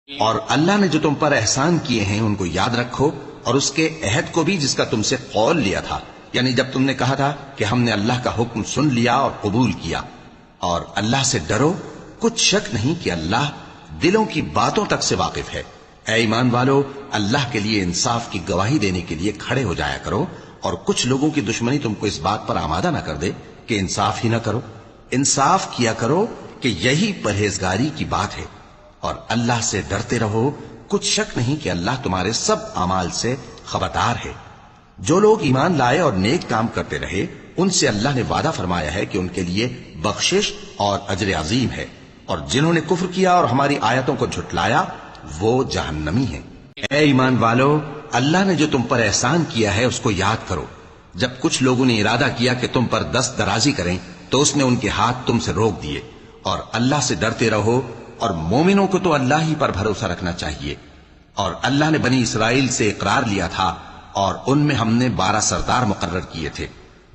اور اللہ نے جو تم پر احسان کیے ہیں ان کو یاد رکھو، اور اس کے عہد کو بھی جس کا تم سے قول لیا تھا، یعنی جب تم نے کہا تھا کہ ہم نے اللہ کا حکم سن لیا اور قبول کیا۔ اور اللہ سے ڈرو، کچھ شک نہیں کہ اللہ دلوں کی باتوں تک سے واقف ہے۔ اے ایمان والو، اللہ کے لیے انصاف کی گواہی دینے کے لیے کھڑے ہو جایا کرو، اور کچھ لوگوں کی دشمنی تم کو اس بات پر آمادہ نہ کر دے کہ انصاف ہی نہ کرو۔ انصاف کیا کرو کہ یہی پرہیزگاری کی بات ہے، اور اللہ سے ڈرتے رہو، کچھ شک نہیں کہ اللہ تمہارے سب اعمال سے خبردار ہے۔ جو لوگ ایمان لائے اور نیک کام کرتے رہے، ان سے اللہ نے وعدہ فرمایا ہے کہ ان کے لیے بخشش اور اجر عظیم ہے، اور جنہوں نے کفر کیا اور ہماری آیتوں کو جھٹلایا وہ جہنمی ہیں۔ اے ایمان والو، اللہ نے جو تم پر احسان کیا ہے اس کو یاد کرو۔ جب کچھ لوگوں نے ارادہ کیا کہ تم پر دست درازی کریں تو اس نے ان کے ہاتھ تم سے روک دیے، اور اللہ سے ڈرتے رہو، اور مومنوں کو تو اللہ ہی پر بھروسہ رکھنا چاہیے۔ اور اللہ نے بنی اسرائیل سے اقرار لیا تھا، اور ان میں ہم نے 12 سردار مقرر کیے تھے،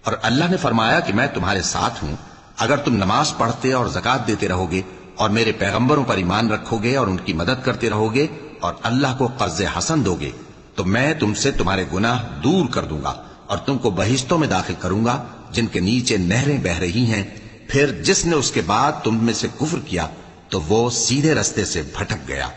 اور اللہ نے فرمایا کہ میں تمہارے ساتھ ہوں، اگر تم نماز پڑھتے اور زکات دیتے رہو گے، اور میرے پیغمبروں پر ایمان رکھو گے اور ان کی مدد کرتے رہو گے، اور اللہ کو قرض حسن دو گے، تو میں تم سے تمہارے گناہ دور کر دوں گا، اور تم کو بہشتوں میں داخل کروں گا جن کے نیچے نہریں بہ رہی ہیں۔ پھر جس نے اس کے بعد تم میں سے کفر کیا تو وہ سیدھے رستے سے بھٹک گیا۔